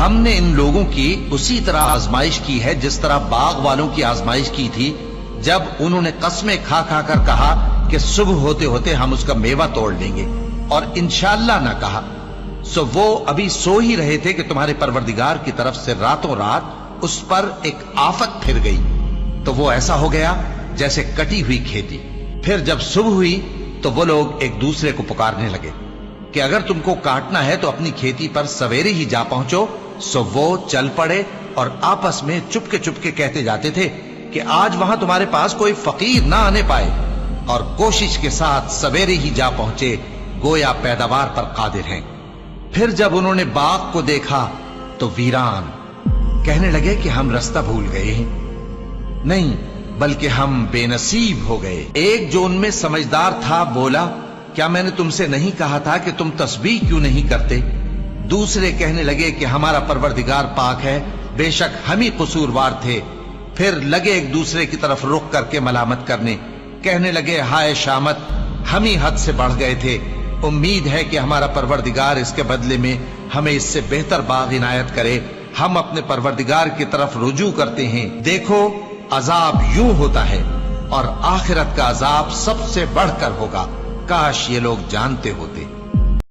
ہم نے ان لوگوں کی اسی طرح آزمائش کی ہے جس طرح باغ والوں کی آزمائش کی تھی جب انہوں نے قسمیں کھا کھا کر کہا کہ صبح ہوتے ہوتے ہم اس کا میوہ توڑ لیں گے اور انشاءاللہ نہ کہا. سو وہ ابھی سو ہی رہے تھے کہ تمہارے پروردگار کی طرف سے راتوں رات اس پر ایک آفت پھر گئی تو وہ ایسا ہو گیا جیسے کٹی ہوئی کھیتی. پھر جب صبح ہوئی تو وہ لوگ ایک دوسرے کو پکارنے لگے کہ اگر تم کو کاٹنا ہے تو اپنی کھیتی پر سویرے ہی جا پہنچو. سو وہ چل پڑے اور آپس میں چپ کے کہتے جاتے تھے کہ آج وہاں تمہارے پاس کوئی فقیر نہ آنے پائے، اور کوشش کے ساتھ سویرے ہی جا پہنچے گویا پیداوار پر قادر ہیں. پھر جب انہوں نے باغ کو دیکھا تو ویران، کہنے لگے کہ ہم رستہ بھول گئے ہیں. نہیں بلکہ ہم بے نصیب ہو گئے. ایک جو ان میں سمجھدار تھا بولا، کیا میں نے تم سے نہیں کہا تھا کہ تم تسبیح کیوں نہیں کرتے؟ دوسرے کہنے لگے کہ ہمارا پروردگار پاک ہے، بے شک ہم ہی قصوروار تھے. پھر لگے ایک دوسرے کی طرف رخ کر کے ملامت کرنے، کہنے لگے ہائے شامت، ہم ہی حد سے بڑھ گئے تھے. امید ہے کہ ہمارا پروردگار اس کے بدلے میں ہمیں اس سے بہتر باغ عنایت کرے. ہم اپنے پروردگار کی طرف رجوع کرتے ہیں. دیکھو عذاب یوں ہوتا ہے اور آخرت کا عذاب سب سے بڑھ کر ہوگا. کاش یہ لوگ جانتے ہوتے.